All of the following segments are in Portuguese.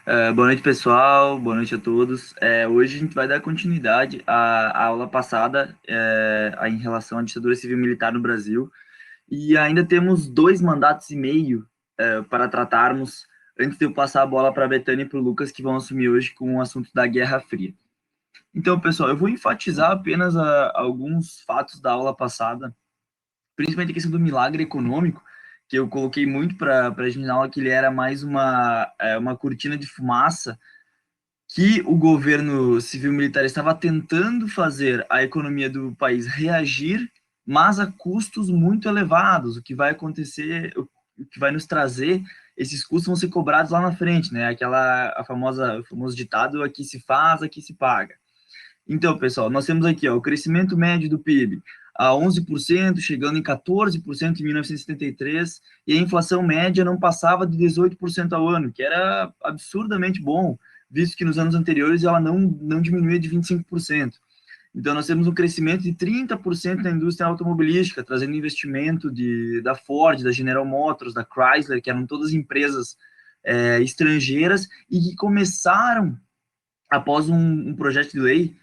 Boa noite, pessoal. Boa noite a todos. Hoje a gente vai dar continuidade à aula passada em relação à ditadura civil-militar no Brasil. E ainda temos 2 mandatos e meio para tratarmos antes de eu passar a bola para a Betânia e para o Lucas, que vão assumir hoje com o assunto da Guerra Fria. Então, pessoal, eu vou enfatizar apenas alguns fatos da aula passada, principalmente a questão do milagre econômico, que eu coloquei muito para a gente na aula, que ele era mais uma cortina de fumaça que o governo civil-militar estava tentando fazer a economia do país reagir, mas a custos muito elevados. O que vai acontecer, o que vai nos trazer, esses custos vão ser cobrados lá na frente, né? O famoso ditado: aqui se faz, aqui se paga. Então, pessoal, nós temos aqui ó, o crescimento médio do PIB a 11%, chegando em 14% em 1973, e a inflação média não passava de 18% ao ano, que era absurdamente bom, visto que nos anos anteriores ela não diminuía de 25%. Então, nós temos um crescimento de 30% na indústria automobilística, trazendo investimento da Ford, da General Motors, da Chrysler, que eram todas empresas estrangeiras, e que começaram, após um projeto de lei,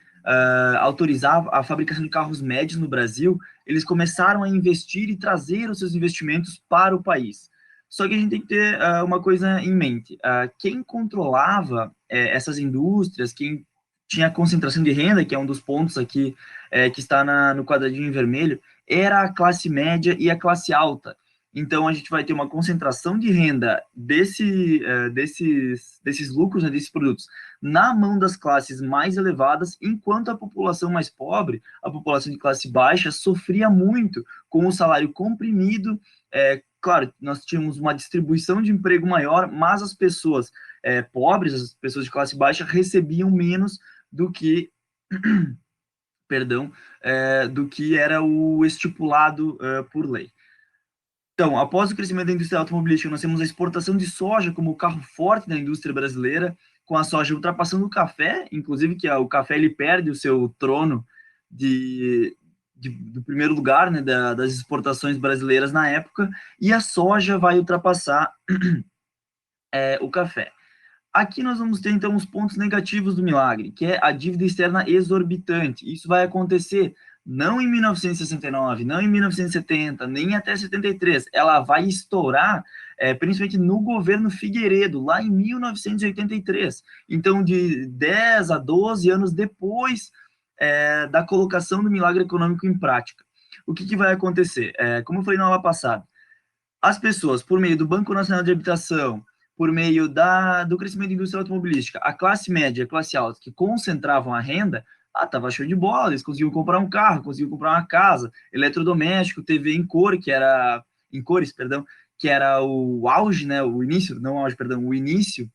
autorizar a fabricação de carros médios no Brasil, eles começaram a investir e trazer os seus investimentos para o país. Só que a gente tem que ter uma coisa em mente. Quem controlava essas indústrias, quem tinha concentração de renda, que é um dos pontos aqui que está no quadradinho em vermelho, era a classe média e a classe alta. Então, a gente vai ter uma concentração de renda desses lucros, né, desses produtos, na mão das classes mais elevadas, enquanto a população mais pobre, a população de classe baixa, sofria muito com o salário comprimido. Claro, nós tínhamos uma distribuição de emprego maior, mas as pessoas pobres, as pessoas de classe baixa, recebiam menos do que, perdão, do que era o estipulado por lei. Então, após o crescimento da indústria automobilística, nós temos a exportação de soja como o carro forte da indústria brasileira, com a soja ultrapassando o café, inclusive que o café ele perde o seu trono do primeiro lugar, né, das exportações brasileiras na época, e a soja vai ultrapassar o café. Aqui nós vamos ter, então, os pontos negativos do milagre, que é a dívida externa exorbitante. Isso vai acontecer não em 1969, não em 1970, nem até 73. Ela vai estourar, principalmente no governo Figueiredo, lá em 1983. Então, de 10 a 12 anos depois da colocação do milagre econômico em prática. O que vai acontecer? Como eu falei na aula passada, as pessoas, por meio do Banco Nacional de Habitação, por meio do crescimento da indústria automobilística, a classe média e a classe alta, que concentravam a renda, tava show de bola, eles conseguiam comprar um carro, conseguiam comprar uma casa, eletrodoméstico, TV em cor, em cores, perdão, que era o auge, né, o início, não o auge, perdão, o início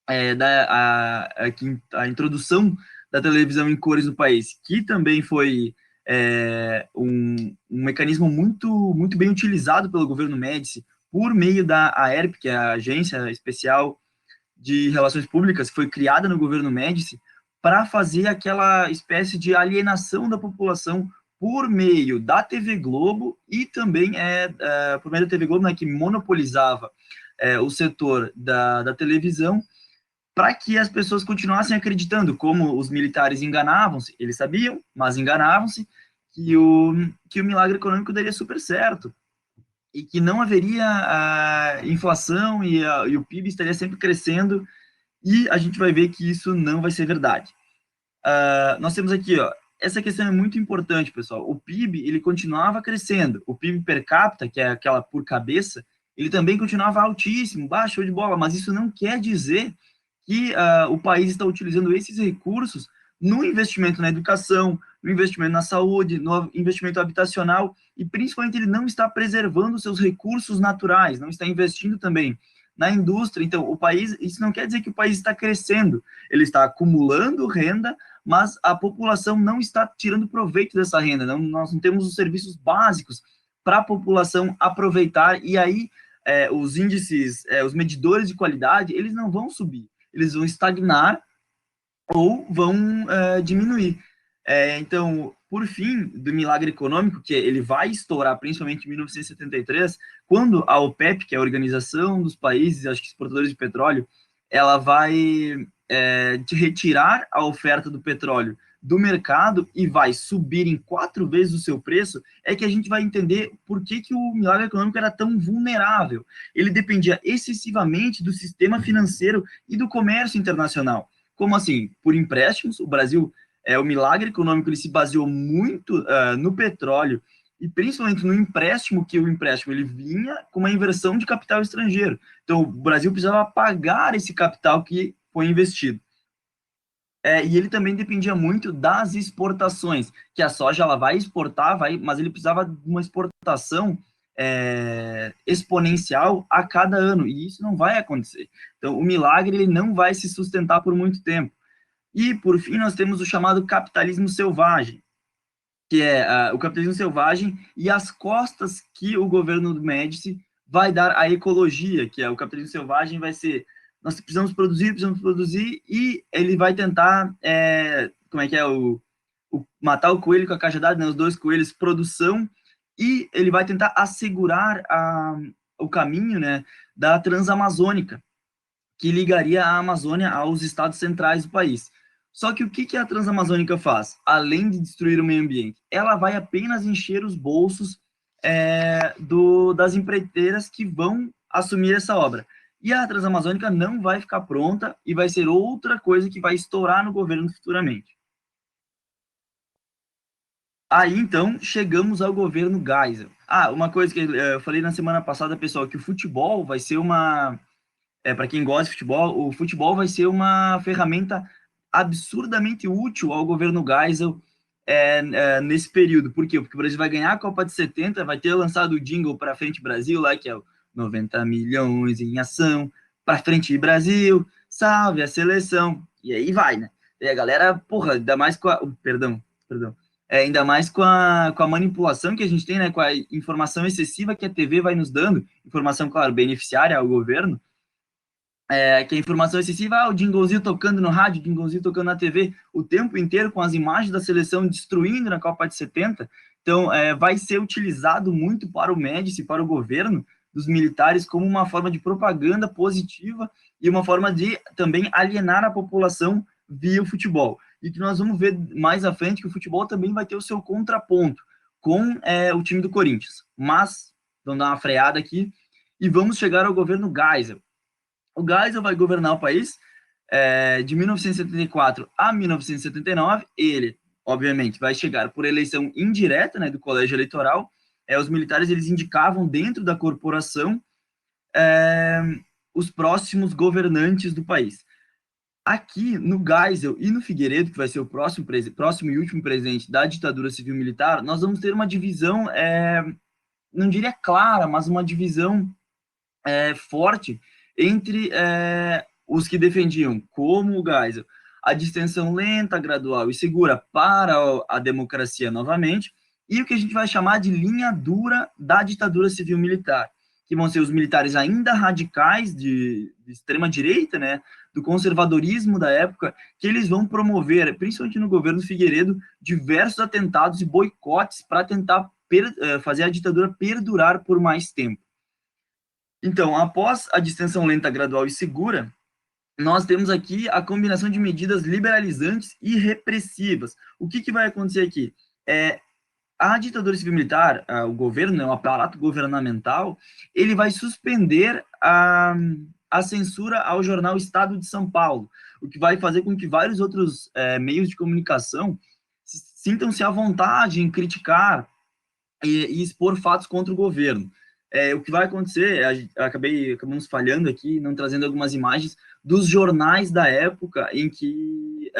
a introdução da televisão em cores no país, que também foi um mecanismo muito bem utilizado pelo governo Médici por meio da AERP, que é a Agência Especial de Relações Públicas, que foi criada no governo Médici para fazer aquela espécie de alienação da população por meio da TV Globo e também por meio da TV Globo, né, que monopolizava o setor da televisão, para que as pessoas continuassem acreditando, como os militares enganavam-se, eles sabiam, mas enganavam-se, que o milagre econômico daria super certo, e que não haveria a inflação e o PIB estaria sempre crescendo, e a gente vai ver que isso não vai ser verdade. Nós temos aqui, ó, essa questão é muito importante, pessoal. O PIB, ele continuava crescendo. O PIB per capita, que é aquela por cabeça, ele também continuava altíssimo, baixo de bola, mas isso não quer dizer que o país está utilizando esses recursos no investimento na educação, no investimento na saúde, no investimento habitacional, e principalmente ele não está preservando seus recursos naturais, não está investindo também na indústria. Então, o país, isso não quer dizer que o país está crescendo, ele está acumulando renda, mas a população não está tirando proveito dessa renda, nós não temos os serviços básicos para a população aproveitar, e aí os índices, os medidores de qualidade, eles não vão subir, eles vão estagnar ou vão diminuir. Então, por fim, do milagre econômico, que ele vai estourar principalmente em 1973, quando a OPEP, que é a Organização dos Países, acho que exportadores de petróleo, ela vai te retirar a oferta do petróleo do mercado e vai subir em 4 vezes o seu preço, é que a gente vai entender por que o milagre econômico era tão vulnerável. Ele dependia excessivamente do sistema financeiro e do comércio internacional. Como assim? Por empréstimos, o Brasil, o milagre econômico, ele se baseou muito no petróleo e principalmente no empréstimo, que o empréstimo ele vinha com uma inversão de capital estrangeiro. Então, o Brasil precisava pagar esse capital que foi investido. E ele também dependia muito das exportações, que a soja ela vai exportar, mas ele precisava de uma exportação exponencial a cada ano, e isso não vai acontecer. Então, o milagre ele não vai se sustentar por muito tempo. E, por fim, nós temos o chamado capitalismo selvagem, que é o capitalismo selvagem e as costas que o governo do Médici vai dar à ecologia, que é o capitalismo selvagem vai ser nós precisamos produzir, e ele vai tentar, como é que é, matar o coelho com a cajadada, né, os dois coelhos, produção, e ele vai tentar assegurar o caminho, né, da Transamazônica, que ligaria a Amazônia aos estados centrais do país. Só que o que a Transamazônica faz? Além de destruir o meio ambiente, ela vai apenas encher os bolsos das empreiteiras que vão assumir essa obra. E a Transamazônica não vai ficar pronta e vai ser outra coisa que vai estourar no governo futuramente. Aí, então, chegamos ao governo Geisel. Uma coisa que eu falei na semana passada, pessoal, que o futebol vai ser para quem gosta de futebol, o futebol vai ser uma ferramenta absurdamente útil ao governo Geisel nesse período. Por quê? Porque o Brasil vai ganhar a Copa de 70, vai ter lançado o jingle para frente Brasil, lá que é o 90 milhões em ação, para frente Brasil, salve a seleção, e aí vai, né? E a galera, porra, ainda mais com a... Perdão. Ainda mais com a manipulação que a gente tem, né? Com a informação excessiva que a TV vai nos dando, informação, claro, beneficiária ao governo, que a informação excessiva, o jinglezinho tocando no rádio, o jinglezinho tocando na TV, o tempo inteiro com as imagens da seleção destruindo na Copa de 70. Então, vai ser utilizado muito para o Médici, para o governo dos militares, como uma forma de propaganda positiva e uma forma de também alienar a população via o futebol. E que nós vamos ver mais à frente que o futebol também vai ter o seu contraponto com o time do Corinthians. Mas, vamos dar uma freada aqui e vamos chegar ao governo Geisel. O Geisel vai governar o país de 1974 a 1979. Ele, obviamente, vai chegar por eleição indireta, né, do colégio eleitoral. Os militares eles indicavam dentro da corporação os próximos governantes do país. Aqui no Geisel e no Figueiredo, que vai ser o próximo e último presidente da ditadura civil-militar, nós vamos ter uma divisão, não diria clara, mas uma divisão forte entre os que defendiam, como o Geisel, a distensão lenta, gradual e segura para a democracia novamente, e o que a gente vai chamar de linha dura da ditadura civil-militar, que vão ser os militares ainda radicais de extrema-direita, né, do conservadorismo da época, que eles vão promover, principalmente no governo Figueiredo, diversos atentados e boicotes para tentar fazer a ditadura perdurar por mais tempo. Então, após a distensão lenta, gradual e segura, nós temos aqui a combinação de medidas liberalizantes e repressivas. O que vai acontecer aqui? A ditadura civil-militar, o governo, né, o aparato governamental, ele vai suspender a censura ao jornal Estado de São Paulo, o que vai fazer com que vários outros meios de comunicação sintam-se à vontade em criticar e expor fatos contra o governo. O que vai acontecer, acabamos falhando aqui, não trazendo algumas imagens dos jornais da época em que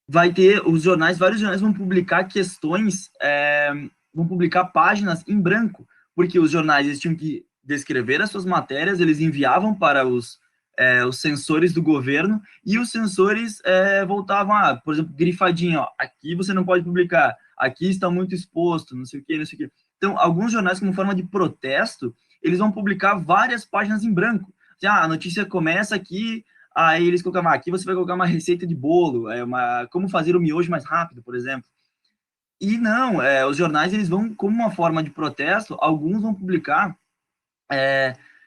vai ter vários jornais vão publicar questões, vão publicar páginas em branco, porque os jornais eles tinham que descrever as suas matérias, eles enviavam para os censores do governo, e os censores voltavam, por exemplo, grifadinho, aqui você não pode publicar, aqui está muito exposto, não sei o que, não sei o que. Então, alguns jornais, como forma de protesto, eles vão publicar várias páginas em branco. Assim, a notícia começa aqui, aí eles colocavam, aqui você vai colocar uma receita de bolo, como fazer o miojo mais rápido, por exemplo. E não, os jornais, eles vão, como uma forma de protesto, alguns vão publicar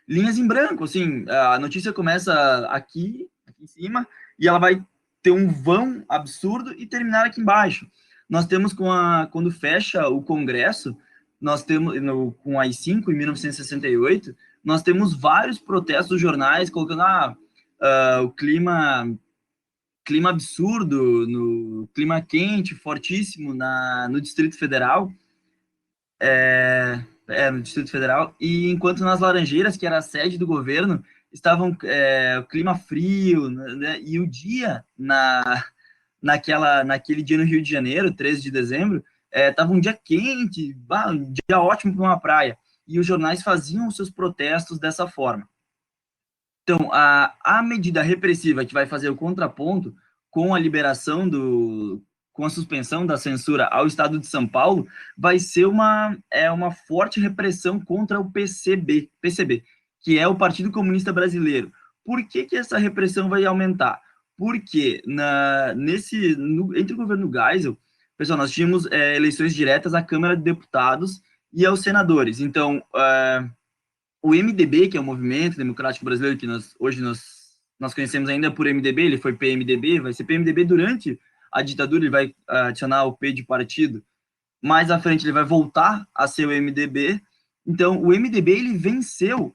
linhas em branco, assim, a notícia começa aqui em cima, e ela vai ter um vão absurdo e terminar aqui embaixo. Nós temos quando fecha o Congresso, nós temos, com a AI-5, em 1968, nós temos vários protestos dos jornais colocando, o clima absurdo, no clima quente, fortíssimo no Distrito Federal, no Distrito Federal, e enquanto nas Laranjeiras, que era a sede do governo, estavam o clima frio, né, e o dia naquele dia no Rio de Janeiro, 13 de dezembro, estava um dia quente, um dia ótimo para uma praia, e os jornais faziam os seus protestos dessa forma. Então, a medida repressiva que vai fazer o contraponto com a liberação com a suspensão da censura ao Estado de São Paulo, vai ser uma forte repressão contra o PCB, que é o Partido Comunista Brasileiro. Por que essa repressão vai aumentar? Porque entre o governo Geisel, pessoal, nós tínhamos eleições diretas à Câmara de Deputados e aos senadores. Então, o MDB, que é o Movimento Democrático Brasileiro, que hoje nós conhecemos ainda por MDB, ele foi PMDB, vai ser PMDB durante a ditadura, ele vai adicionar o P de partido. Mais à frente ele vai voltar a ser o MDB. Então, o MDB ele venceu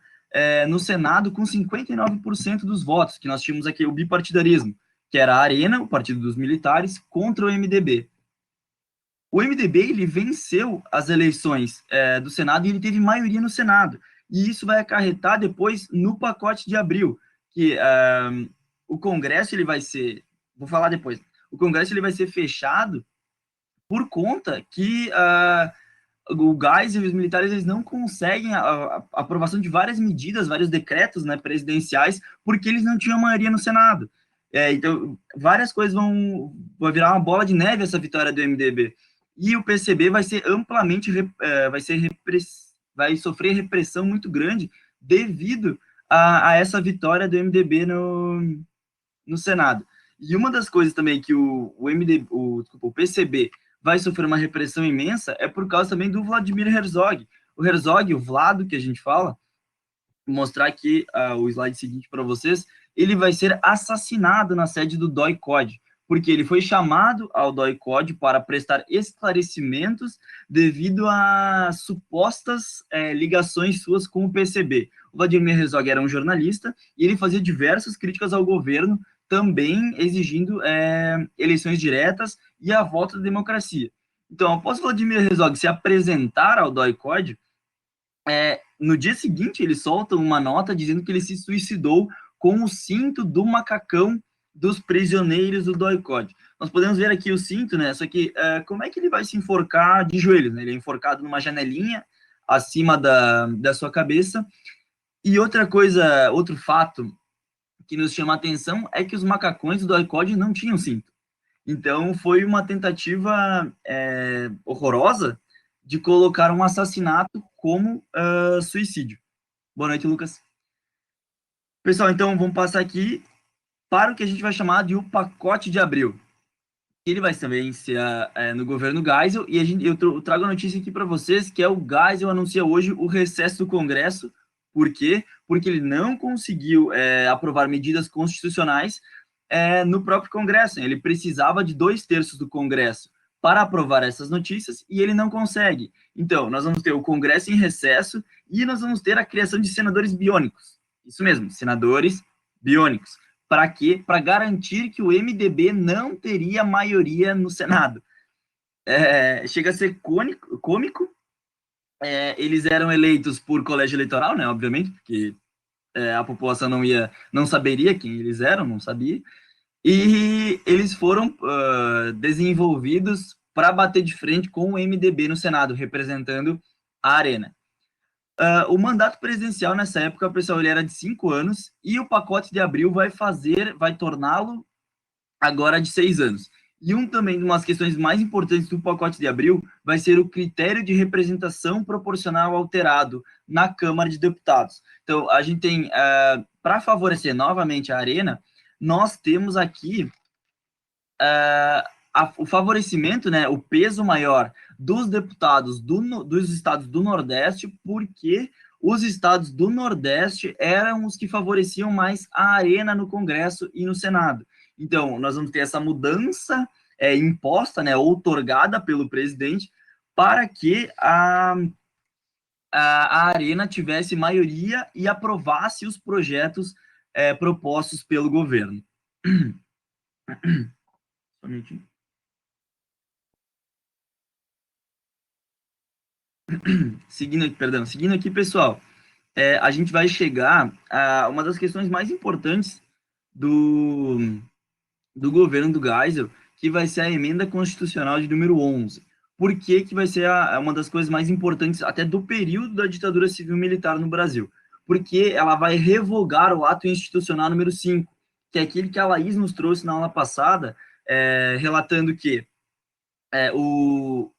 no Senado com 59% dos votos, que nós tínhamos aqui o bipartidarismo, que era a Arena, o Partido dos Militares, contra o MDB. O MDB ele venceu as eleições do Senado e ele teve maioria no Senado. E isso vai acarretar depois no pacote de abril, que o Congresso ele vai ser, vou falar depois, o Congresso ele vai ser fechado por conta que o Geisel e os militares eles não conseguem a aprovação de várias medidas, vários decretos, né, presidenciais, porque eles não tinham maioria no Senado. Então, várias coisas vai virar uma bola de neve essa vitória do MDB. E o PCB vai ser amplamente, vai sofrer repressão muito grande devido a essa vitória do MDB no Senado. E uma das coisas também que o PCB vai sofrer uma repressão imensa é por causa também do Vladimir Herzog. O Herzog, o Vlado, que a gente fala, vou mostrar aqui o slide seguinte para vocês, ele vai ser assassinado na sede do DOI-CODE, porque ele foi chamado ao DOI-CODE para prestar esclarecimentos devido a supostas ligações suas com o PCB. O Vladimir Herzog era um jornalista e ele fazia diversas críticas ao governo, também exigindo eleições diretas e a volta da democracia. Então, após Vladimir Herzog se apresentar ao DOI-CODE, no dia seguinte ele solta uma nota dizendo que ele se suicidou com o cinto do macacão dos prisioneiros do DOI-CODE. Nós podemos ver aqui o cinto, né? Só que como é que ele vai se enforcar de joelhos? Né? Ele é enforcado numa janelinha acima da sua cabeça. E outra coisa, outro fato que nos chama a atenção é que os macacões do DOI-CODE não tinham cinto. Então, foi uma tentativa horrorosa de colocar um assassinato como suicídio. Boa noite, Lucas. Pessoal, então, vamos passar aqui para o que a gente vai chamar de o pacote de abril. Ele vai também ser no governo Geisel, e eu trago a notícia aqui para vocês, que é o Geisel anuncia hoje o recesso do Congresso. Por quê? Porque ele não conseguiu aprovar medidas constitucionais no próprio Congresso. Ele precisava de 2/3 do Congresso para aprovar essas notícias, e ele não consegue. Então, nós vamos ter o Congresso em recesso, e nós vamos ter a criação de senadores biônicos. Isso mesmo, senadores biônicos. Para quê? Para garantir que o MDB não teria maioria no Senado. Chega a ser cômico. Eles eram eleitos por colégio eleitoral, né? Obviamente, porque a população não saberia quem eles eram, não sabia. E eles foram desenvolvidos para bater de frente com o MDB no Senado, representando a Arena. O mandato presidencial nessa época, pessoal, ele era de 5 anos, e o pacote de abril vai torná-lo agora de 6 anos. E também umas questões mais importantes do pacote de abril vai ser o critério de representação proporcional alterado na Câmara de Deputados. Então, a gente tem, para favorecer novamente a Arena, nós temos aqui o favorecimento, né, o peso maior dos deputados dos estados do Nordeste, porque os estados do Nordeste eram os que favoreciam mais a arena no Congresso e no Senado. Então, nós vamos ter essa mudança imposta, né, outorgada pelo presidente, para que a Arena tivesse maioria e aprovasse os projetos propostos pelo governo. Seguindo aqui, pessoal, a gente vai chegar a uma das questões mais importantes do governo do Geisel, que vai ser a emenda constitucional de número 11. Por que vai ser uma das coisas mais importantes até do período da ditadura civil-militar no Brasil? Porque ela vai revogar o ato institucional número 5, que é aquele que a Laís nos trouxe na aula passada, relatando que o,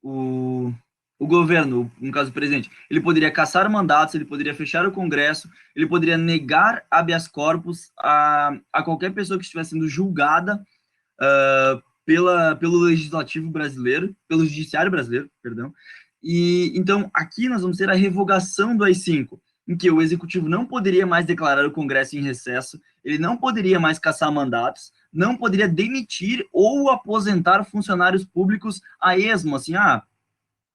o, o governo, no caso o presidente, ele poderia cassar mandatos, ele poderia fechar o Congresso, ele poderia negar habeas corpus a qualquer pessoa que estivesse sendo julgada pelo legislativo brasileiro, pelo judiciário brasileiro, perdão. E então aqui nós vamos ter a revogação do AI-5, em que o executivo não poderia mais declarar o Congresso em recesso, ele não poderia mais cassar mandatos, não poderia demitir ou aposentar funcionários públicos a esmo, assim,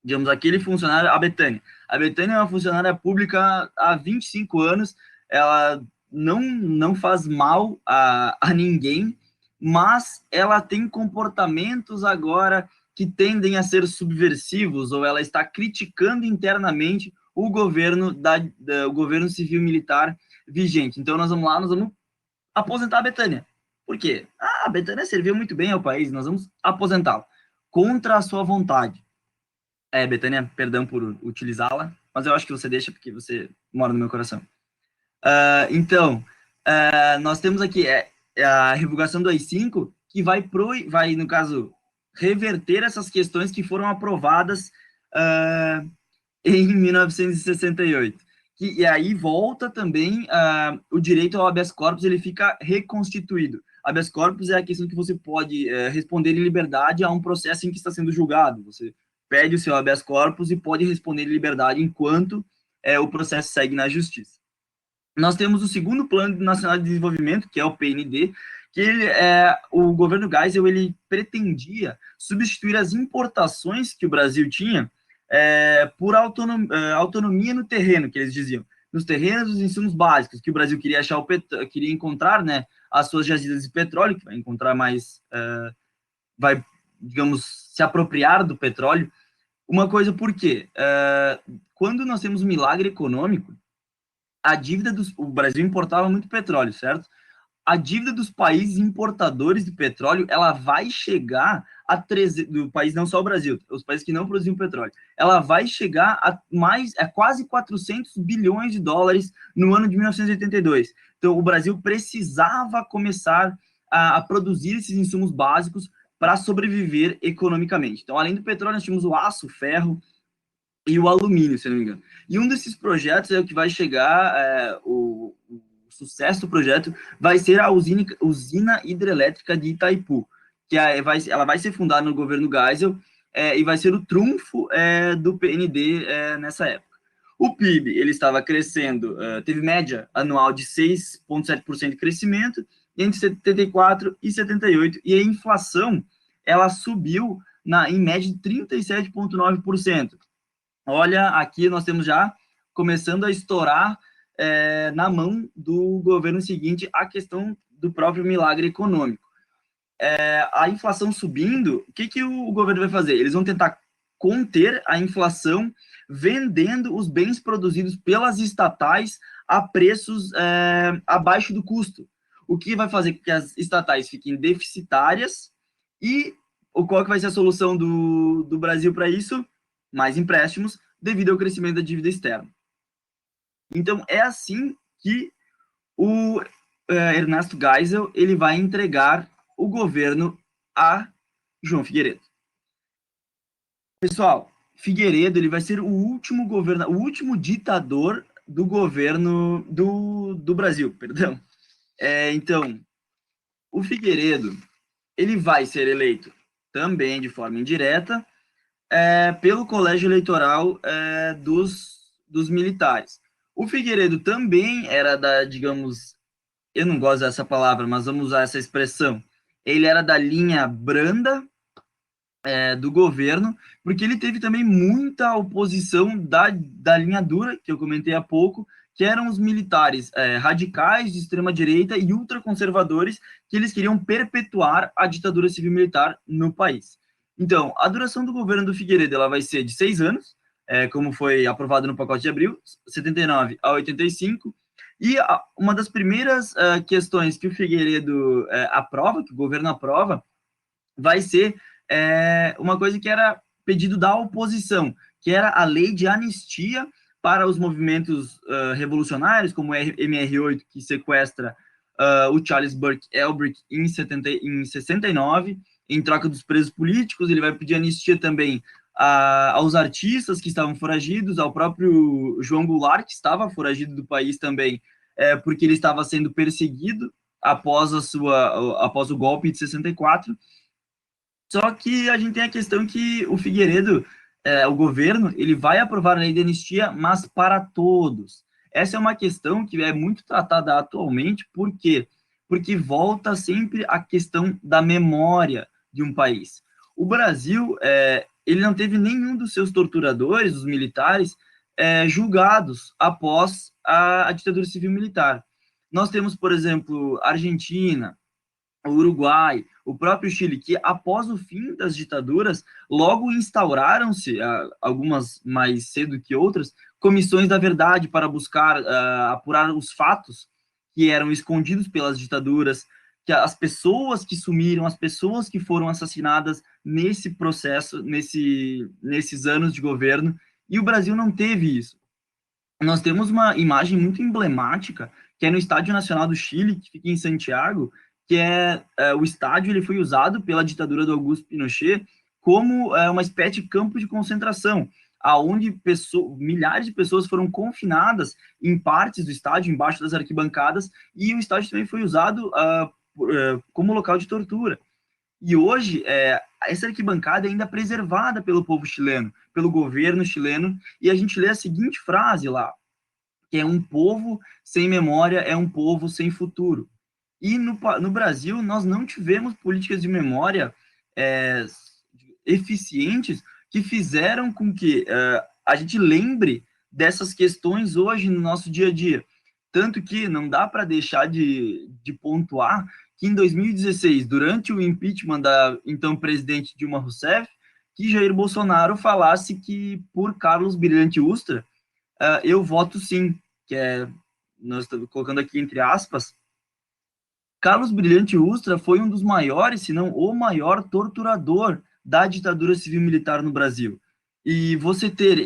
digamos, aquele funcionário, a Betânia. A Betânia é uma funcionária pública há 25 anos, ela não faz mal a ninguém, mas ela tem comportamentos agora que tendem a ser subversivos, ou ela está criticando internamente o governo, o governo civil-militar vigente. Então, nós vamos aposentar a Betânia. Por quê? A Betânia serviu muito bem ao país, nós vamos aposentá-la, contra a sua vontade. Betânia, perdão por utilizá-la, mas eu acho que você deixa porque você mora no meu coração. Então, nós temos aqui a revogação do AI-5, que vai, no caso, reverter essas questões que foram aprovadas em 1968. E aí volta também o direito ao habeas corpus, ele fica reconstituído. Habeas corpus é a questão que você pode responder em liberdade a um processo em que está sendo julgado. Você pede o seu habeas corpus e pode responder em liberdade enquanto o processo segue na justiça. Nós temos o segundo Plano Nacional de Desenvolvimento, que é o PND, que o governo Geisel ele pretendia substituir as importações que o Brasil tinha por autonomia no terreno, que eles diziam, nos terrenos dos insumos básicos, que o Brasil queria queria encontrar, né, as suas jazidas de petróleo, que vai encontrar mais, vai, digamos, se apropriar do petróleo. Uma coisa, por quê? Quando nós temos um milagre econômico, o Brasil importava muito petróleo, certo? A dívida dos países importadores de petróleo, ela vai chegar do país, não só o Brasil, os países que não produziam petróleo, ela vai chegar a quase 400 bilhões de dólares no ano de 1982. Então, o Brasil precisava começar a produzir esses insumos básicos para sobreviver economicamente. Então, além do petróleo, nós tínhamos o aço, o ferro e o alumínio, se não me engano. E um desses projetos é o que vai chegar, o sucesso do projeto vai ser a usina hidrelétrica de Itaipu, que ela vai ser fundada no governo Geisel e vai ser o trunfo do PND nessa época. O PIB ele estava crescendo, teve média anual de 6,7% de crescimento entre 74 e 78, e a inflação ela subiu em média de 37,9%. Olha, aqui nós temos já começando a estourar na mão do governo seguinte a questão do próprio milagre econômico. A inflação subindo, o que o governo vai fazer? Eles vão tentar conter a inflação vendendo os bens produzidos pelas estatais a preços abaixo do custo, o que vai fazer com que as estatais fiquem deficitárias. E qual que vai ser a solução do Brasil para isso? Mais empréstimos, devido ao crescimento da dívida externa. Então, é assim que o Ernesto Geisel ele vai entregar o governo a João Figueiredo. Pessoal, Figueiredo ele vai ser o último ditador do governo do Brasil, perdão. Então, o Figueiredo ele vai ser eleito também de forma indireta pelo colégio eleitoral dos militares. O Figueiredo também era da, digamos, eu não gosto dessa palavra, mas vamos usar essa expressão. Ele era da linha branda do governo, porque ele teve também muita oposição da linha dura, que eu comentei há pouco, que eram os militares radicais de extrema-direita e ultraconservadores, que eles queriam perpetuar a ditadura civil-militar no país. Então, a duração do governo do Figueiredo ela vai ser de 6 anos, como foi aprovado no pacote de abril, 79 a 85, e uma das primeiras questões que o Figueiredo aprova, que o governo aprova, vai ser uma coisa que era pedido da oposição, que era a lei de anistia para os movimentos revolucionários, como o MR8, que sequestra o Charles Burke Elbrick em 69, em troca dos presos políticos. Ele vai pedir anistia também aos artistas que estavam foragidos, ao próprio João Goulart, que estava foragido do país também, porque ele estava sendo perseguido após o golpe de 64. Só que a gente tem a questão que o Figueiredo, o governo, ele vai aprovar a lei de anistia, mas para todos. Essa é uma questão que é muito tratada atualmente, por quê? Porque volta sempre a questão da memória de um país. O Brasil, ele não teve nenhum dos seus torturadores, os militares, julgados após a ditadura civil-militar. Nós temos, por exemplo, Argentina, o Uruguai, o próprio Chile, que após o fim das ditaduras, logo instauraram-se, algumas mais cedo que outras, comissões da verdade para buscar apurar os fatos que eram escondidos pelas ditaduras, que as pessoas que sumiram, as pessoas que foram assassinadas nesse processo, nesses anos de governo, e o Brasil não teve isso. Nós temos uma imagem muito emblemática, que é no Estádio Nacional do Chile, que fica em Santiago, que o estádio ele foi usado pela ditadura do Augusto Pinochet como uma espécie de campo de concentração, aonde milhares de pessoas foram confinadas em partes do estádio, embaixo das arquibancadas, e o estádio também foi usado como local de tortura. E hoje, essa arquibancada é ainda preservada pelo povo chileno, pelo governo chileno, e a gente lê a seguinte frase lá, que é: um povo sem memória é um povo sem futuro. E no Brasil, nós não tivemos políticas de memória eficientes que fizeram com que a gente lembre dessas questões hoje no nosso dia a dia. Tanto que não dá para deixar de pontuar que em 2016, durante o impeachment da então presidente Dilma Rousseff, que Jair Bolsonaro falasse que por Carlos Brilhante Ustra, eu voto sim, que nós estamos colocando aqui entre aspas. Carlos Brilhante Ustra foi um dos maiores, se não o maior torturador da ditadura civil-militar no Brasil. E você ter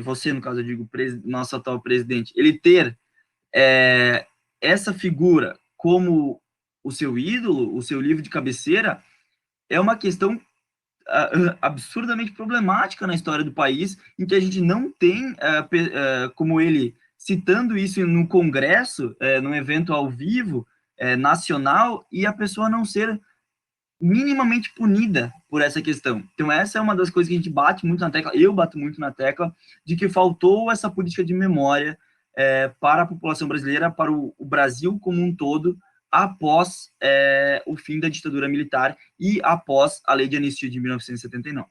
você, no caso eu digo, nosso atual presidente, ele ter essa figura como o seu ídolo, o seu livro de cabeceira, é uma questão absurdamente problemática na história do país, em que a gente não tem como ele citando isso no Congresso, num evento ao vivo, nacional, e a pessoa não ser minimamente punida por essa questão. Então essa é uma das coisas que a gente bate muito na tecla, eu bato muito na tecla, de que faltou essa política de memória para a população brasileira, para o Brasil como um todo, após o fim da ditadura militar e após a lei de anistia de 1979.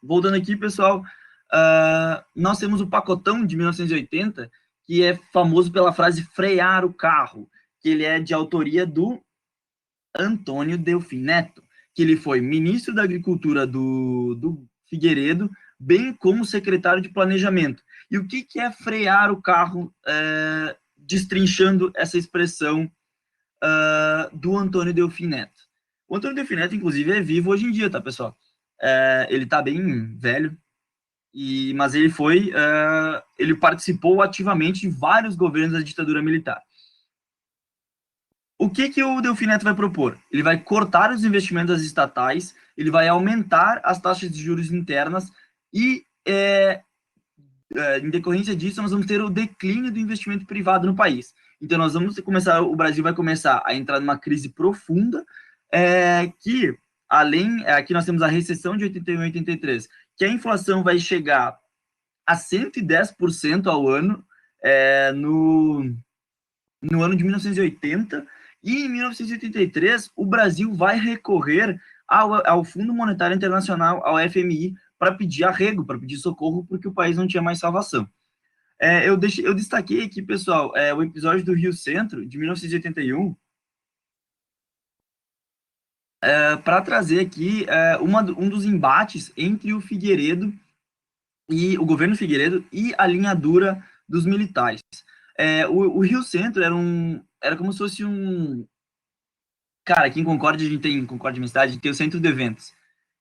Voltando aqui, pessoal, nós temos o pacotão de 1980, que é famoso pela frase frear o carro, que ele é de autoria do Antônio Delfim Neto, que ele foi ministro da Agricultura do Figueiredo, bem como secretário de Planejamento. E o que é frear o carro, destrinchando essa expressão do Antônio Delfim Neto? O Antônio Delfim Neto, inclusive, é vivo hoje em dia, tá, pessoal? Ele tá bem velho, mas ele participou ativamente de vários governos da ditadura militar. O que o Delfim Neto vai propor? Ele vai cortar os investimentos das estatais, ele vai aumentar as taxas de juros internas e, em decorrência disso, nós vamos ter o declínio do investimento privado no país. Então, o Brasil vai começar a entrar numa crise profunda, que, aqui nós temos a recessão de 81 e 83, que a inflação vai chegar a 110% ao ano no ano de 1980, e em 1983 o Brasil vai recorrer ao Fundo Monetário Internacional, ao FMI, para pedir arrego, para pedir socorro, porque o país não tinha mais salvação. Eu destaquei aqui, pessoal, o episódio do Rio Centro, de 1981, para trazer aqui um dos embates entre o Figueiredo e o governo Figueiredo e a linha dura dos militares. O Rio Centro era como se fosse um... Cara, aqui em Concórdia, em Concórdia, minha cidade, a gente tem o centro de eventos,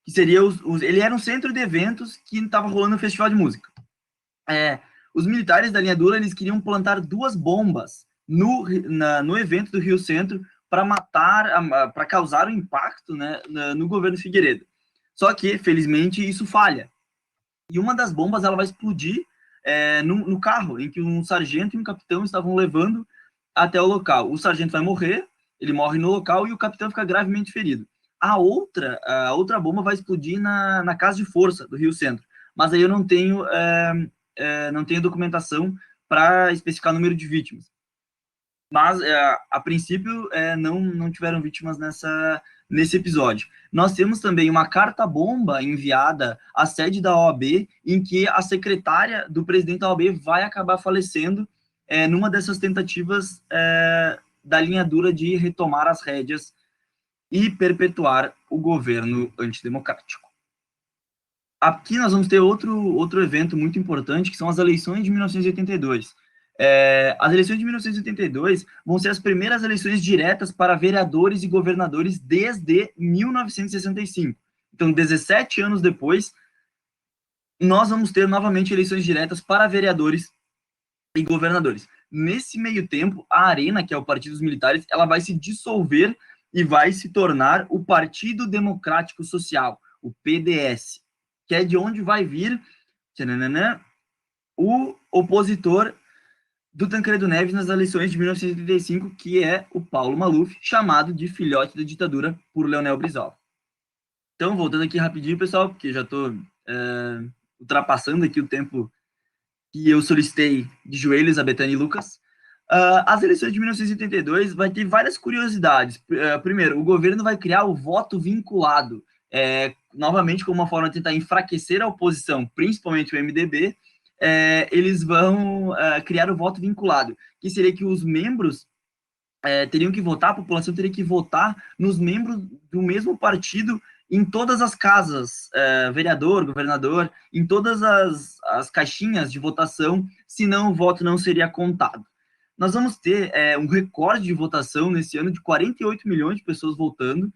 que seria ele era um centro de eventos que estava rolando um festival de música. Os militares da linha dura, eles queriam plantar 2 bombas no evento do Rio Centro para matar, para causar um impacto, né, no governo Figueiredo. Só que, felizmente, isso falha. E uma das bombas, ela vai explodir no carro em que um sargento e um capitão estavam levando até o local. O sargento vai morrer, ele morre no local e o capitão fica gravemente ferido. A outra bomba vai explodir na casa de força do Rio Centro. Mas aí eu não tenho documentação para especificar o número de vítimas. Mas, a princípio, não tiveram vítimas nesse episódio. Nós temos também uma carta-bomba enviada à sede da OAB, em que a secretária do presidente da OAB vai acabar falecendo numa dessas tentativas da linha dura de retomar as rédeas e perpetuar o governo antidemocrático. Aqui nós vamos ter outro evento muito importante, que são as eleições de 1982. As eleições de 1982 vão ser as primeiras eleições diretas para vereadores e governadores desde 1965. Então, 17 anos depois, nós vamos ter novamente eleições diretas para vereadores e governadores. Nesse meio tempo, a Arena, que é o Partido dos Militares, ela vai se dissolver e vai se tornar o Partido Democrático Social, o PDS, que é de onde vai vir o opositor do Tancredo Neves nas eleições de 1985, que é o Paulo Maluf, chamado de filhote da ditadura por Leonel Brizola. Então, voltando aqui rapidinho, pessoal, porque já estou ultrapassando aqui o tempo que eu solicitei de joelhos a Betânia e Lucas. As eleições de 1982 vai ter várias curiosidades. Primeiro, o governo vai criar o voto vinculado, novamente como uma forma de tentar enfraquecer a oposição, principalmente o MDB. Eles vão criar o voto vinculado, que seria que os membros teriam que votar, a população teria que votar nos membros do mesmo partido em todas as casas, vereador, governador, em todas as caixinhas de votação, senão o voto não seria contado. Nós vamos ter um recorde de votação nesse ano de 48 milhões de pessoas votando,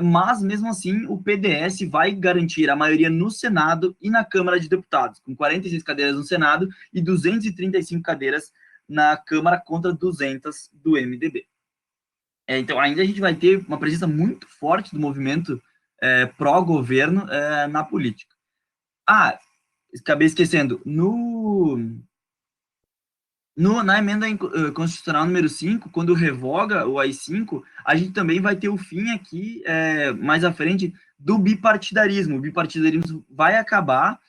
mas, mesmo assim, o PDS vai garantir a maioria no Senado e na Câmara de Deputados, com 46 cadeiras no Senado e 235 cadeiras na Câmara contra 200 do MDB. Então, ainda a gente vai ter uma presença muito forte do movimento pró-governo na política. Acabei esquecendo, na emenda constitucional número 5, quando revoga o AI-5, a gente também vai ter o fim aqui, mais à frente, do bipartidarismo. O bipartidarismo vai acabar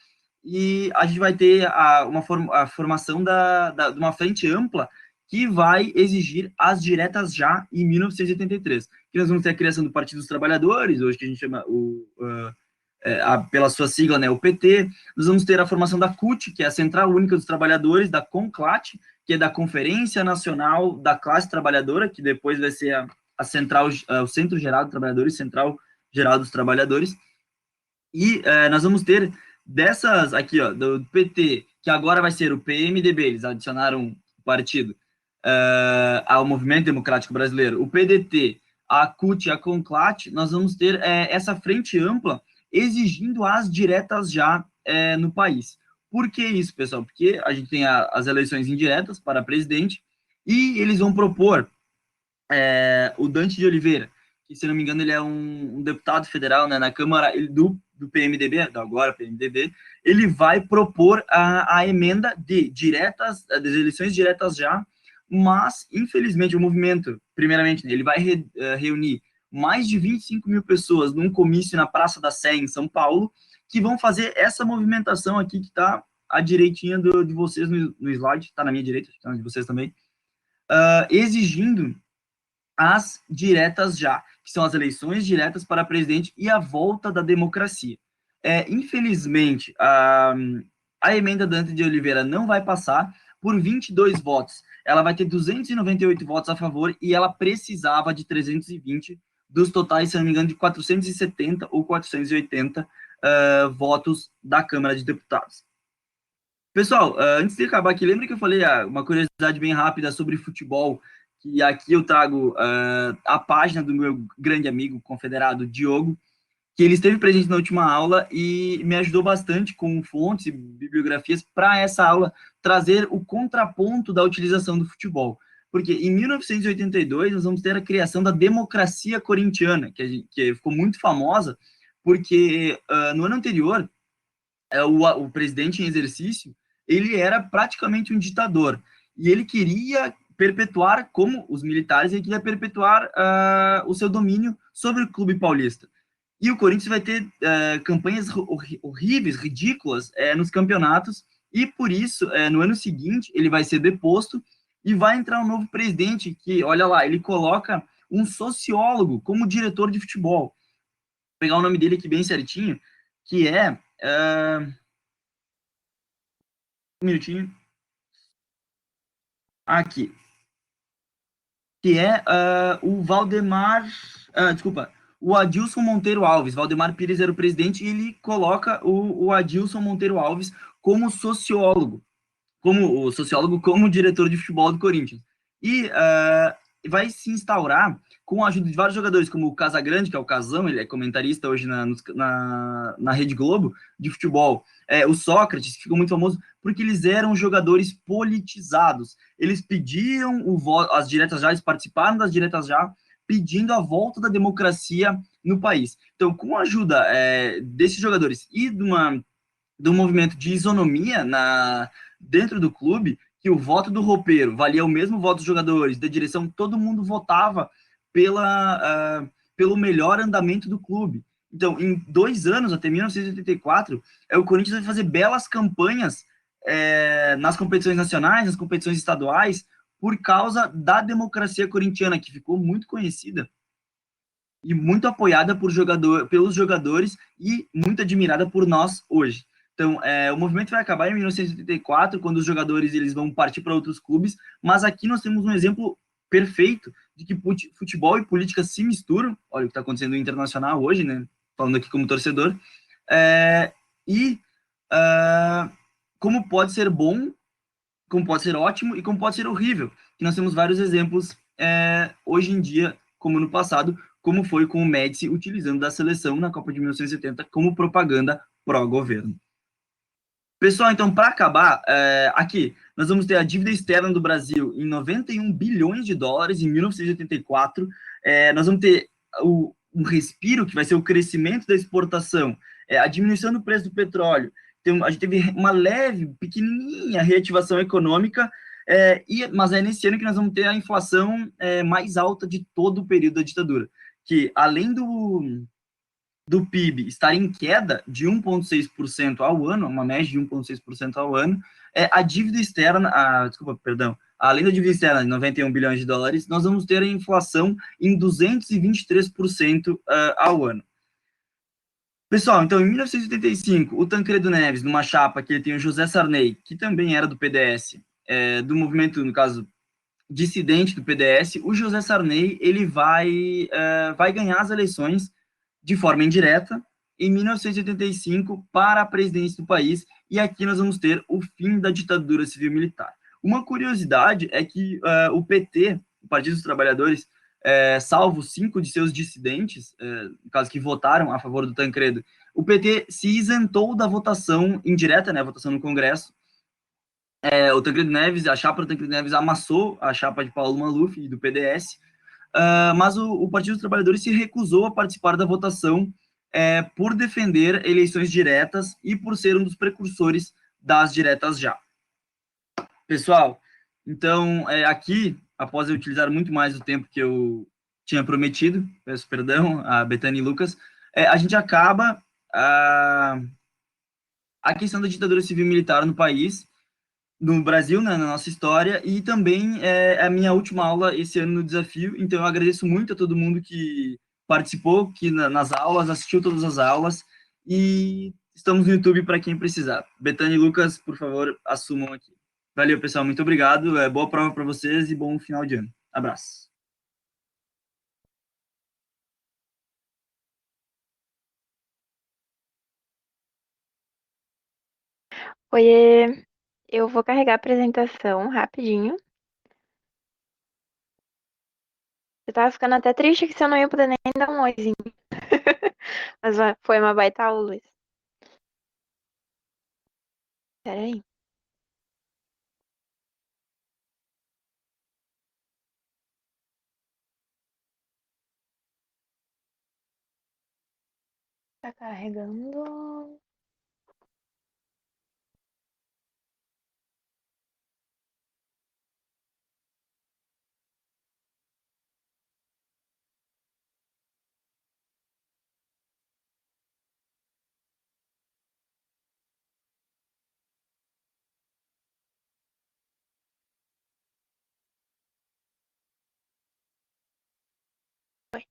e a gente vai ter a formação de uma frente ampla que vai exigir as diretas já em 1983. Que nós vamos ter a criação do Partido dos Trabalhadores, hoje que a gente chama pela sua sigla, né, o PT. Nós vamos ter a formação da CUT, que é a Central Única dos Trabalhadores, da CONCLAT, que é da Conferência Nacional da Classe Trabalhadora, que depois vai ser a Central, o Centro Geral dos Trabalhadores, Central Geral dos Trabalhadores. E nós vamos ter dessas aqui, ó, do PT, que agora vai ser o PMDB, eles adicionaram o partido ao Movimento Democrático Brasileiro, o PDT, a CUT e a CONCLAT, nós vamos ter essa frente ampla exigindo as diretas já no país. Por que isso, pessoal? Porque a gente tem as eleições indiretas para presidente e eles vão propor o Dante de Oliveira, que, se não me engano, ele é um deputado federal, né, na Câmara do PMDB, do agora PMDB, ele vai propor a emenda das eleições diretas já, mas, infelizmente, o movimento, primeiramente, ele vai reunir mais de 25 mil pessoas num comício na Praça da Sé, em São Paulo, que vão fazer essa movimentação aqui que está à direitinha de vocês no slide, está na minha direita, está na de vocês também, exigindo as diretas já, que são as eleições diretas para presidente e a volta da democracia. Infelizmente, a emenda Dante de Oliveira não vai passar por 22 votos. Ela vai ter 298 votos a favor e ela precisava de 320 dos totais, se não me engano, de 470 ou 480 votos da Câmara de Deputados. Pessoal, antes de acabar aqui, lembra que eu falei uma curiosidade bem rápida sobre futebol, que aqui eu trago a página do meu grande amigo confederado Diogo, que ele esteve presente na última aula e me ajudou bastante com fontes e bibliografias para essa aula trazer o contraponto da utilização do futebol. Porque em 1982 nós vamos ter a criação da democracia corintiana, que ficou muito famosa, porque no ano anterior, o presidente em exercício, ele era praticamente um ditador, e ele queria perpetuar, como os militares, ele queria perpetuar o seu domínio sobre o clube paulista. E o Corinthians vai ter campanhas horríveis, ridículas nos campeonatos, e por isso, no ano seguinte, ele vai ser deposto e vai entrar um novo presidente que, olha lá, ele coloca um sociólogo como diretor de futebol. Vou pegar o nome dele aqui bem certinho, que é... um minutinho. Aqui. Que é o Valdemar... desculpa. O Adilson Monteiro Alves. Valdemar Pires era o presidente e ele coloca o Adilson Monteiro Alves como sociólogo. Como diretor de futebol do Corinthians. E vai se instaurar, com a ajuda de vários jogadores, como o Casagrande, que é o Casão, ele é comentarista hoje na Rede Globo, de futebol. O Sócrates, que ficou muito famoso, porque eles eram jogadores politizados. Eles pediam as diretas já, eles participaram das diretas já, pedindo a volta da democracia no país. Então, com a ajuda desses jogadores e do movimento de isonomia dentro do clube, que o voto do roupeiro valia o mesmo voto dos jogadores, da direção, todo mundo votava pelo melhor andamento do clube. Então, em 2 anos, até 1984, o Corinthians vai fazer belas campanhas nas competições nacionais, nas competições estaduais, por causa da democracia corintiana, que ficou muito conhecida e muito apoiada pelos jogadores e muito admirada por nós hoje. Então, o movimento vai acabar em 1984, quando os jogadores eles vão partir para outros clubes, mas aqui nós temos um exemplo perfeito de que futebol e política se misturam. Olha o que está acontecendo no Internacional hoje, né? Falando aqui como torcedor. E como pode ser bom, como pode ser ótimo e como pode ser horrível. E nós temos vários exemplos hoje em dia, como no passado, como foi com o Médici utilizando da seleção na Copa de 1970 como propaganda pró-governo. Pessoal, então, para acabar, aqui, nós vamos ter a dívida externa do Brasil em 91 bilhões de dólares em 1984. Nós vamos ter um respiro, que vai ser o crescimento da exportação, a diminuição do preço do petróleo. Então, a gente teve uma leve, pequenininha reativação econômica, mas é nesse ano que nós vamos ter a inflação mais alta de todo o período da ditadura, que além do PIB estar em queda de 1,6% ao ano, uma média de 1,6% ao ano, a dívida externa, além da dívida externa de 91 bilhões de dólares, nós vamos ter a inflação em 223% ao ano. Pessoal, então, em 1985, o Tancredo Neves, numa chapa que ele tem o José Sarney, que também era do PDS, do movimento, no caso, dissidente do PDS, o José Sarney, ele vai ganhar as eleições de forma indireta em 1985 para a presidência do país, e aqui nós vamos ter o fim da ditadura civil-militar. Uma curiosidade é que o PT, o Partido dos Trabalhadores, salvo 5 de seus dissidentes, no caso que votaram a favor do Tancredo, o PT se isentou da votação indireta, né, a votação no Congresso. O Tancredo Neves, a chapa do Tancredo Neves amassou a chapa de Paulo Maluf e do PDS, mas o Partido dos Trabalhadores se recusou a participar da votação por defender eleições diretas e por ser um dos precursores das diretas já. Pessoal, então, aqui, após eu utilizar muito mais o tempo que eu tinha prometido, peço perdão a Betânia e Lucas, a gente acaba a questão da ditadura civil-militar no país, no Brasil, né, na nossa história, e também é a minha última aula esse ano no desafio, então eu agradeço muito a todo mundo que participou, que nas aulas, assistiu todas as aulas, e estamos no YouTube para quem precisar. Betânia e Lucas, por favor, assumam aqui. Valeu, pessoal, muito obrigado, boa prova para vocês e bom final de ano. Abraço. Oiê, eu vou carregar a apresentação rapidinho. Eu tava ficando até triste que você não ia poder nem dar um oizinho. Mas foi uma baita aula, Luiz. Pera aí. Tá carregando. Foi.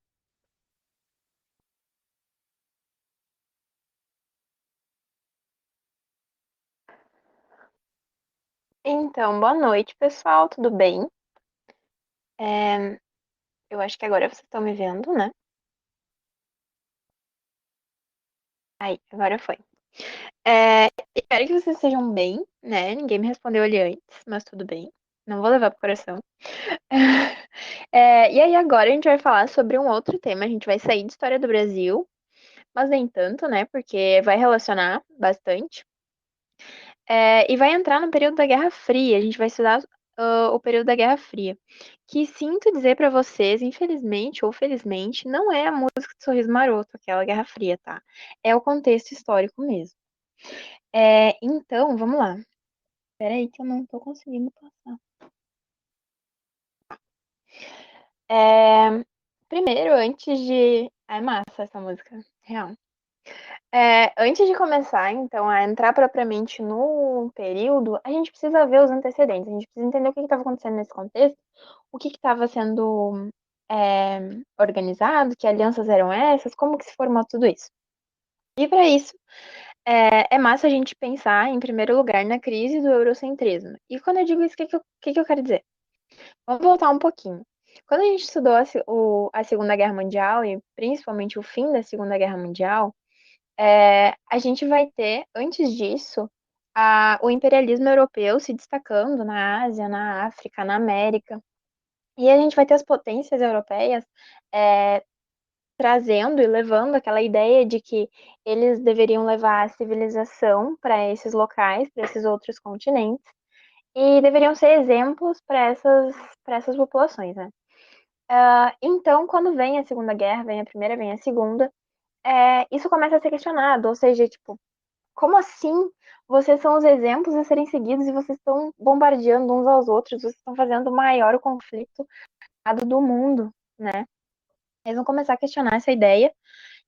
Então, boa noite, pessoal. Tudo bem? É, eu acho que agora vocês estão me vendo, né? Aí, agora foi. Espero que vocês estejam bem, né? Ninguém me respondeu ali antes, mas tudo bem. Não vou levar pro coração. E aí, agora a gente vai falar sobre um outro tema. A gente vai sair de história do Brasil, mas nem tanto, né? Porque vai relacionar bastante. E vai entrar no período da Guerra Fria. A gente vai estudar o período da Guerra Fria. Que sinto dizer pra vocês, infelizmente ou felizmente, não é a música de Sorriso Maroto, aquela Guerra Fria, tá? É o contexto histórico mesmo. Então, vamos lá. Peraí que eu não tô conseguindo passar. É, primeiro, antes de. É massa essa música, real. Antes de começar, então, a entrar propriamente no período, a gente precisa ver os antecedentes, a gente precisa entender o que estava acontecendo nesse contexto, o que estava sendo é, organizado, que alianças eram essas, como que se formou tudo isso. E para isso, é massa a gente pensar, em primeiro lugar, na crise do eurocentrismo. E quando eu digo isso, o que que eu quero dizer? Vamos voltar um pouquinho. Quando a gente estudou a Segunda Guerra Mundial, e principalmente o fim da Segunda Guerra Mundial, a gente vai ter, antes disso, o imperialismo europeu se destacando na Ásia, na África, na América. E a gente vai ter as potências europeias é, trazendo e levando aquela ideia de que eles deveriam levar a civilização para esses locais, para esses outros continentes, e deveriam ser exemplos para essas populações, né? Então, quando vem a Segunda Guerra, vem a Primeira, vem a Segunda, isso começa a ser questionado, ou seja, tipo, como assim vocês são os exemplos a serem seguidos e vocês estão bombardeando uns aos outros, vocês estão fazendo o maior conflito do mundo, né? Eles vão começar a questionar essa ideia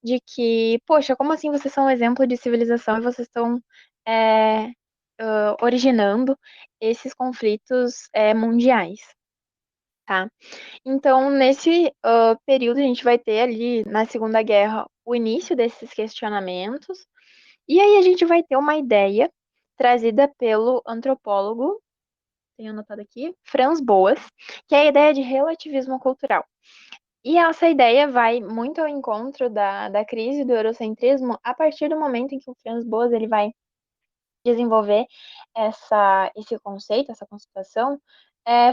de que, poxa, como assim vocês são um exemplo de civilização e vocês estão é, originando esses conflitos mundiais, tá? Então, nesse período, a gente vai ter ali na Segunda Guerra o início desses questionamentos, e aí a gente vai ter uma ideia trazida pelo antropólogo, tenho anotado aqui, Franz Boas, que é a ideia de relativismo cultural. E essa ideia vai muito ao encontro da crise do eurocentrismo a partir do momento em que o Franz Boas ele vai desenvolver esse conceito, essa conceituação,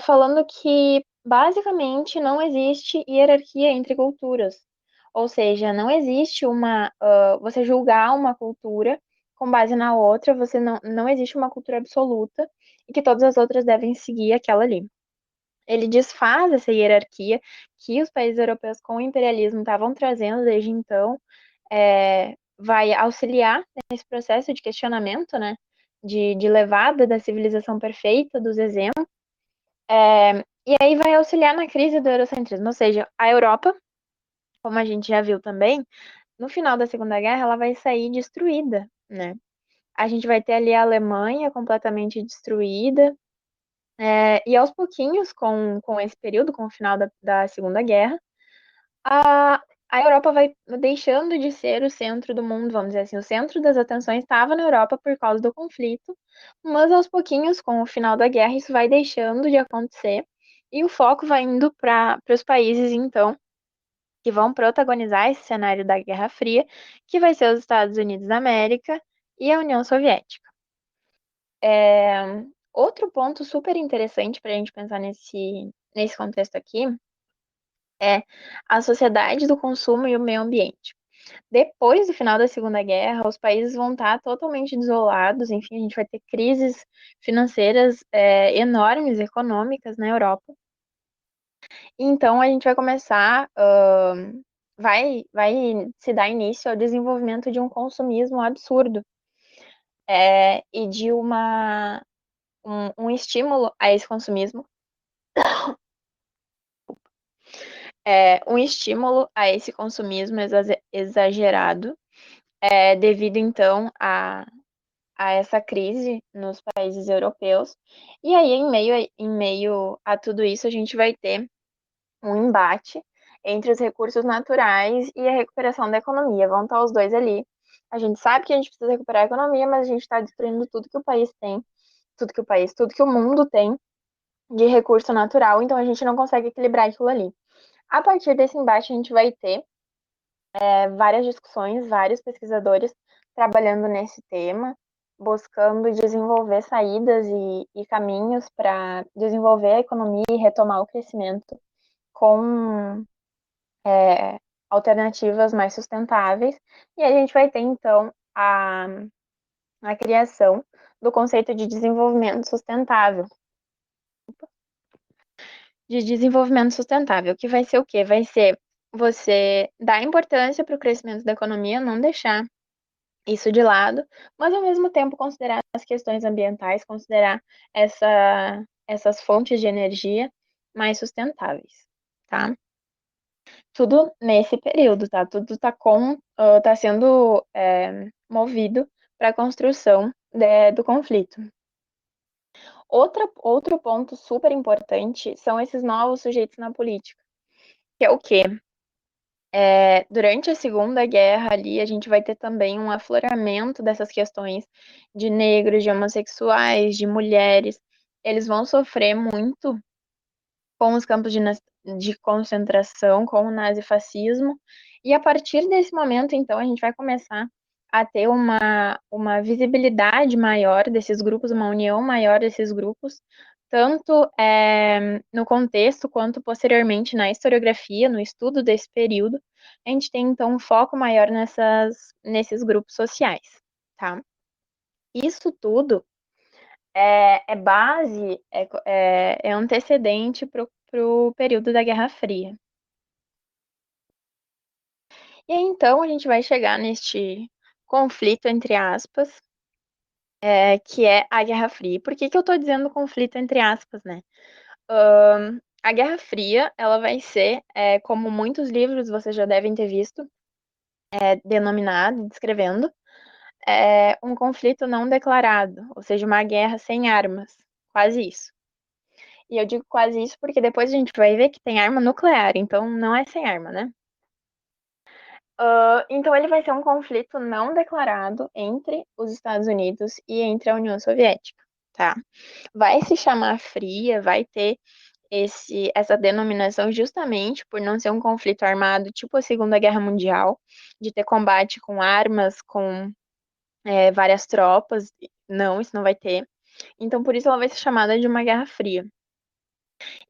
falando que basicamente não existe hierarquia entre culturas. Ou seja, não existe você julgar uma cultura com base na outra, você não existe uma cultura absoluta e que todas as outras devem seguir aquela ali. Ele desfaz essa hierarquia que os países europeus com o imperialismo estavam trazendo desde então, vai auxiliar nesse processo de questionamento, né, de levada da civilização perfeita, dos exemplos, e aí vai auxiliar na crise do eurocentrismo, ou seja, a Europa, como a gente já viu também, no final da Segunda Guerra, ela vai sair destruída, né? A gente vai ter ali a Alemanha completamente destruída, e aos pouquinhos, com esse período, com o final da Segunda Guerra, a, a Europa vai deixando de ser o centro do mundo, vamos dizer assim. O centro das atenções estava na Europa por causa do conflito, mas aos pouquinhos, com o final da guerra, isso vai deixando de acontecer e o foco vai indo para os países, então, que vão protagonizar esse cenário da Guerra Fria, que vai ser os Estados Unidos da América e a União Soviética. Outro ponto super interessante para a gente pensar nesse contexto aqui é a sociedade do consumo e o meio ambiente. Depois do final da Segunda Guerra, os países vão estar totalmente desolados, enfim, a gente vai ter crises financeiras enormes, econômicas na Europa. Então, a gente vai começar, vai se dar início ao desenvolvimento de um consumismo absurdo, e de um estímulo a esse consumismo, um estímulo a esse consumismo exagerado, devido então a essa crise nos países europeus. E aí, em meio a tudo isso, a gente vai ter um embate entre os recursos naturais e a recuperação da economia. Vão estar os dois ali. A gente sabe que a gente precisa recuperar a economia, mas a gente está destruindo tudo que o país tem, tudo que o mundo tem de recurso natural, então a gente não consegue equilibrar aquilo ali. A partir desse embate, a gente vai ter várias discussões, vários pesquisadores trabalhando nesse tema, buscando desenvolver saídas e caminhos para desenvolver a economia e retomar o crescimento com alternativas mais sustentáveis. E a gente vai ter, então, a criação do conceito de desenvolvimento sustentável. Que vai ser o quê? Vai ser você dar importância para o crescimento da economia, não deixar isso de lado, mas ao mesmo tempo considerar as questões ambientais, considerar essas fontes de energia mais sustentáveis, tá? Tudo nesse período, tá? Tudo tá sendo movido para a construção do conflito. Outro ponto super importante são esses novos sujeitos na política, que é o quê? Durante a Segunda Guerra ali, a gente vai ter também um afloramento dessas questões de negros, de homossexuais, de mulheres. Eles vão sofrer muito com os campos de concentração, com o nazifascismo, e a partir desse momento, então, a gente vai começar a ter uma visibilidade maior desses grupos, uma união maior desses grupos, tanto no contexto quanto posteriormente na historiografia, no estudo desse período, a gente tem então um foco maior nesses grupos sociais, tá? Isso tudo é base, é antecedente para o período da Guerra Fria. E aí, então, a gente vai chegar neste conflito, entre aspas, que é a Guerra Fria. Por que que eu estou dizendo conflito, entre aspas, né? A Guerra Fria, ela vai ser, como muitos livros vocês já devem ter visto, denominado, descrevendo, um conflito não declarado, ou seja, uma guerra sem armas, quase isso. E eu digo quase isso porque depois a gente vai ver que tem arma nuclear, então não é sem arma, né? Então ele vai ser um conflito não declarado entre os Estados Unidos e entre a União Soviética, tá? Vai se chamar fria, vai ter essa denominação justamente por não ser um conflito armado tipo a Segunda Guerra Mundial, de ter combate com armas, com várias tropas. Não, isso não vai ter. Então, por isso ela vai ser chamada de uma Guerra Fria.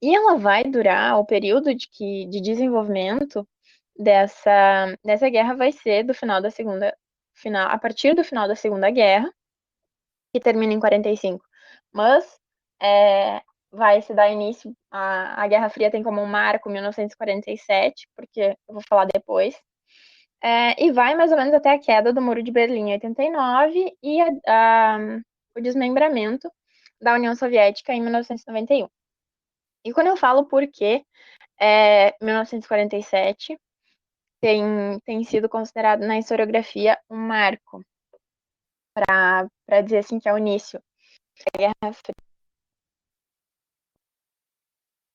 E ela vai durar, o período de desenvolvimento dessa guerra vai ser a partir do final da Segunda Guerra, que termina em 45. Mas é, vai se dar início, a Guerra Fria tem como um marco 1947, porque eu vou falar depois, e vai mais ou menos até a queda do Muro de Berlim em 89 e o desmembramento da União Soviética em 1991. E quando eu falo por que 1947 tem sido considerado na historiografia um marco, para dizer assim que é o início da Guerra Fria.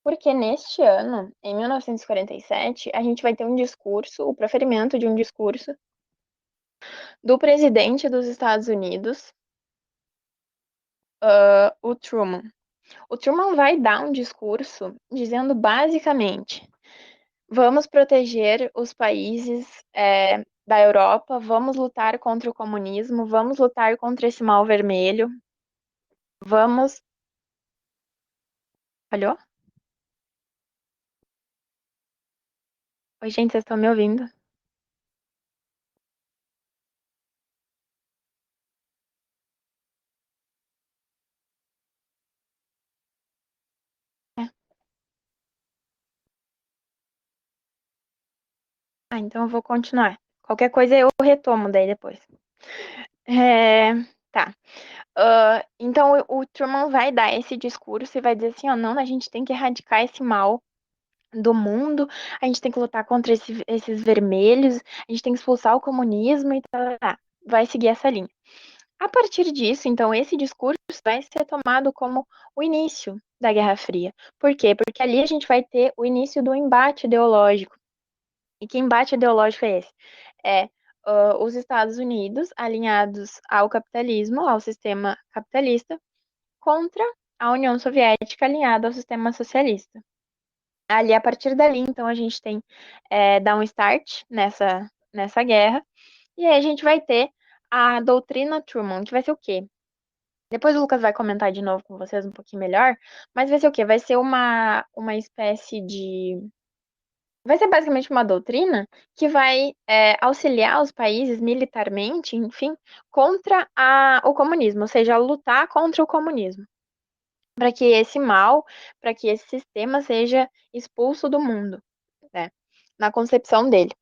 Porque neste ano, em 1947, a gente vai ter um discurso, o proferimento de um discurso do presidente dos Estados Unidos, o Truman. O Truman vai dar um discurso dizendo basicamente: vamos proteger os países da Europa, vamos lutar contra o comunismo, vamos lutar contra esse mal vermelho, vamos. Alô? Oi, gente, vocês estão me ouvindo? É. Ah, então eu vou continuar. Qualquer coisa eu retomo daí depois. É, tá. Então o Truman vai dar esse discurso e vai dizer assim, ó, não, a gente tem que erradicar esse mal do mundo, a gente tem que lutar contra esses vermelhos, a gente tem que expulsar o comunismo e tal. Vai seguir essa linha. A partir disso, então, esse discurso vai ser tomado como o início da Guerra Fria. Por quê? Porque ali a gente vai ter o início do embate ideológico. E que embate ideológico é esse? É os Estados Unidos alinhados ao capitalismo, ao sistema capitalista, contra a União Soviética alinhada ao sistema socialista. Ali, a partir dali, então, a gente tem dar um start nessa guerra, e aí a gente vai ter a doutrina Truman, que vai ser o quê? Depois o Lucas vai comentar de novo com vocês um pouquinho melhor, mas vai ser o quê? Vai ser uma espécie de. Vai ser basicamente uma doutrina que vai auxiliar os países militarmente, enfim, contra o comunismo, ou seja, lutar contra o comunismo, para que esse mal, para que esse sistema seja expulso do mundo, né? Na concepção dele.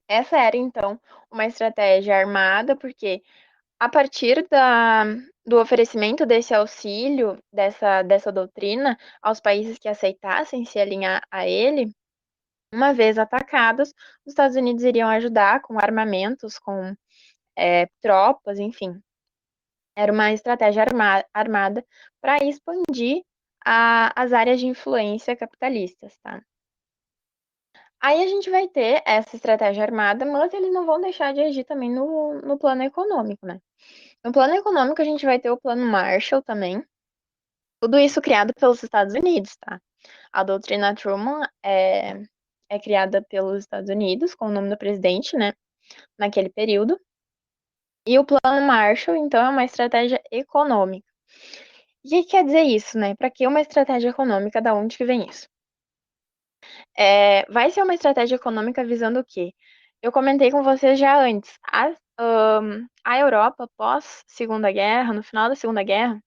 Essa era, então, uma estratégia armada, porque a partir do oferecimento desse auxílio, dessa doutrina, aos países que aceitassem se alinhar a ele, uma vez atacados, os Estados Unidos iriam ajudar com armamentos, com tropas, enfim. Era uma estratégia armada para expandir as áreas de influência capitalistas, tá? Aí a gente vai ter essa estratégia armada, mas eles não vão deixar de agir também no plano econômico, né? No plano econômico, a gente vai ter o plano Marshall também. Tudo isso criado pelos Estados Unidos, tá? A doutrina Truman é criada pelos Estados Unidos, com o nome do presidente, né? Naquele período. E o plano Marshall, então, é uma estratégia econômica. E o que quer dizer isso, né? Para que uma estratégia econômica? Da onde que vem isso? Vai ser uma estratégia econômica visando o quê? Eu comentei com vocês já antes. A Europa, pós Segunda Guerra, no final da Segunda Guerra,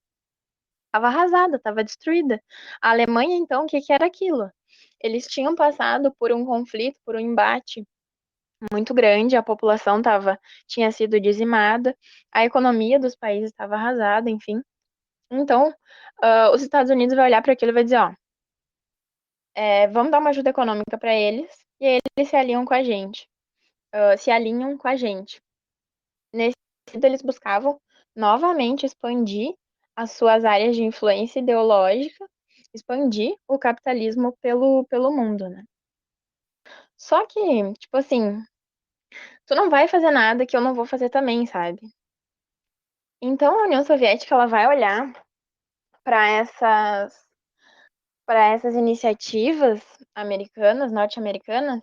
estava arrasada, estava destruída. A Alemanha, então, o que que era aquilo? Eles tinham passado por um conflito, por um embate muito grande, a população tinha sido dizimada, a economia dos países estava arrasada, enfim. Então, os Estados Unidos vai olhar para aquilo e vai dizer, ó, vamos dar uma ajuda econômica para eles, e aí eles se alinham com a gente, se alinham com a gente. Nesse sentido, eles buscavam novamente expandir as suas áreas de influência ideológica, expandir o capitalismo pelo mundo, né? Só que, tipo assim, tu não vai fazer nada que eu não vou fazer também, sabe? Então a União Soviética ela vai olhar para essas iniciativas americanas, norte-americanas,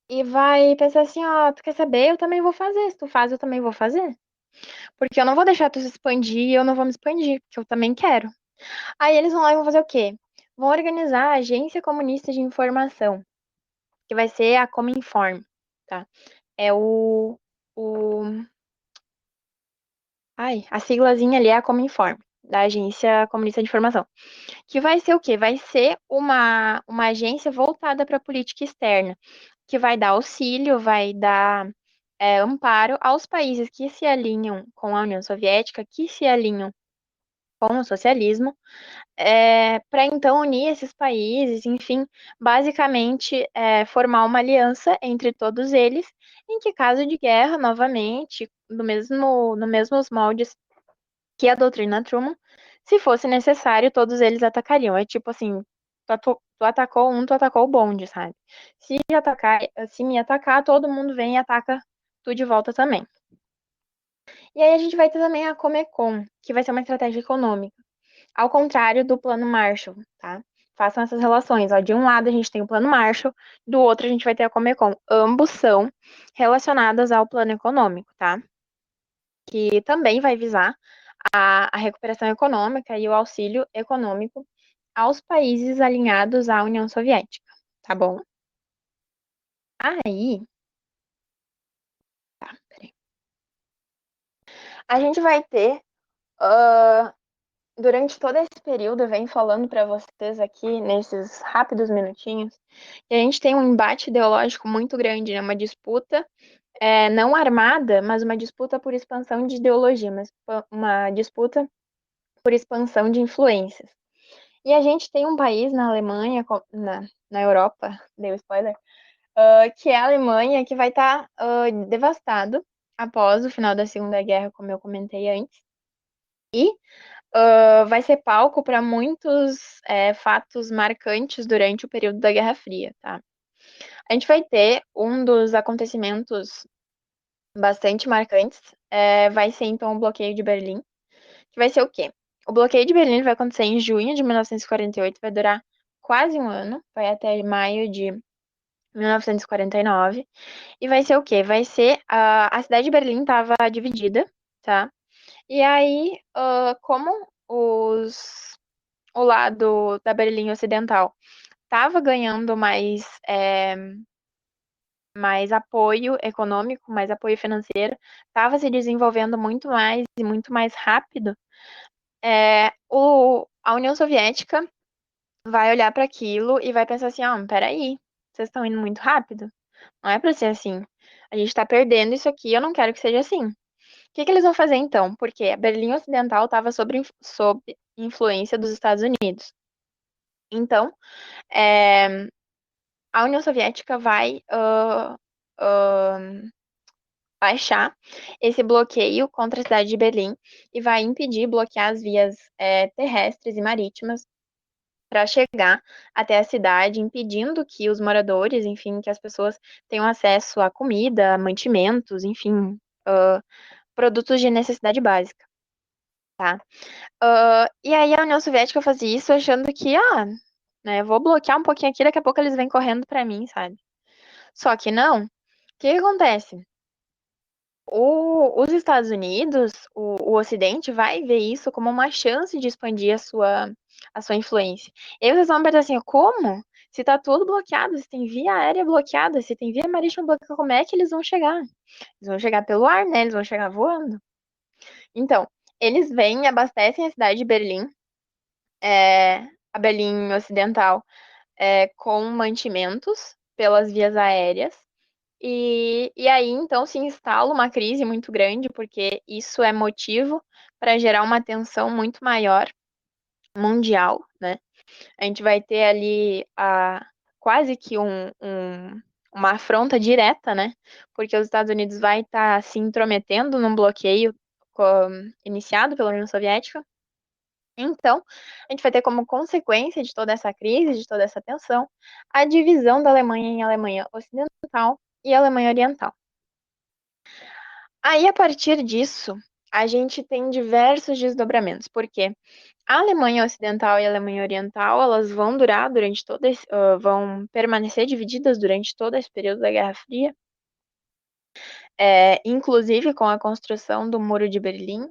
e vai pensar assim, ó, tu quer saber? Eu também vou fazer. Se tu faz, eu também vou fazer. Porque eu não vou deixar tu se expandir e eu não vou me expandir, porque eu também quero. Aí eles vão lá e vão fazer o quê? Vão organizar a Agência Comunista de Informação, que vai ser a Cominform, tá? É o... Ai, a siglazinha ali é a Cominform, da Agência Comunista de Informação. Que vai ser o quê? Vai ser uma agência voltada para a política externa, que vai dar auxílio, vai dar amparo aos países que se alinham com a União Soviética, que se alinham com o socialismo, para então unir esses países, enfim, basicamente formar uma aliança entre todos eles, em que caso de guerra, novamente, no mesmos moldes que a doutrina Truman, se fosse necessário, todos eles atacariam. É tipo assim, tu atacou um, tu atacou o bonde, sabe? Se me atacar, todo mundo vem e ataca tu de volta também. E aí a gente vai ter também a Comecon, que vai ser uma estratégia econômica, ao contrário do Plano Marshall, tá? Façam essas relações. Ó, de um lado a gente tem o Plano Marshall, do outro a gente vai ter a Comecon. Ambos são relacionadas ao plano econômico, tá? Que também vai visar a recuperação econômica e o auxílio econômico aos países alinhados à União Soviética, tá bom? Aí, tá, peraí. A gente vai ter, ah, durante todo esse período, eu venho falando para vocês aqui, nesses rápidos minutinhos, que a gente tem um embate ideológico muito grande, né? Uma disputa, não armada, mas uma disputa por expansão de ideologia, mas uma disputa por expansão de influências. E a gente tem um país na Alemanha, na Europa, deu spoiler, que é a Alemanha, que vai estar devastado após o final da Segunda Guerra, como eu comentei antes. E vai ser palco para muitos fatos marcantes durante o período da Guerra Fria, tá? A gente vai ter um dos acontecimentos bastante marcantes, vai ser então o bloqueio de Berlim, que vai ser o quê? O bloqueio de Berlim vai acontecer em junho de 1948, vai durar quase um ano, vai até maio de 1949. E vai ser o quê? Vai ser a cidade de Berlim estava dividida, tá? E aí, como o lado da Berlim Ocidental estava ganhando mais apoio econômico, mais apoio financeiro, estava se desenvolvendo muito mais e muito mais rápido, a União Soviética vai olhar para aquilo e vai pensar assim, peraí, vocês estão indo muito rápido? Não é para ser assim. A gente está perdendo isso aqui, eu não quero que seja assim. O que que eles vão fazer então? Porque a Berlim Ocidental estava sob influência dos Estados Unidos. Então, é, a União Soviética vai baixar esse bloqueio contra a cidade de Berlim e vai impedir, bloquear as vias terrestres e marítimas para chegar até a cidade, impedindo que os moradores, enfim, que as pessoas tenham acesso a comida, mantimentos, enfim, produtos de necessidade básica, tá? E aí a União Soviética fazia isso achando que, né, vou bloquear um pouquinho aqui, daqui a pouco eles vêm correndo pra mim, sabe? Só que não. O que que acontece? Os Estados Unidos, o Ocidente, vai ver isso como uma chance de expandir a sua influência. E aí vocês vão pensar assim, como? Se tá tudo bloqueado, se tem via aérea bloqueada, se tem via marítima bloqueada, como é que eles vão chegar? Eles vão chegar pelo ar, né? Eles vão chegar voando. Então, eles vêm e abastecem a cidade de Berlim, a Berlim Ocidental, com mantimentos pelas vias aéreas. E aí, então, se instala uma crise muito grande, porque isso é motivo para gerar uma tensão muito maior mundial, né? A gente vai ter ali quase que uma afronta direta, né? Porque os Estados Unidos vai estar se intrometendo num bloqueio iniciado pela União Soviética. Então, a gente vai ter como consequência de toda essa crise, de toda essa tensão, a divisão da Alemanha em Alemanha Ocidental e Alemanha Oriental. Aí, a partir disso, a gente tem diversos desdobramentos, porque a Alemanha Ocidental e a Alemanha Oriental, elas vão durar vão permanecer divididas durante todo esse período da Guerra Fria, inclusive com a construção do Muro de Berlim,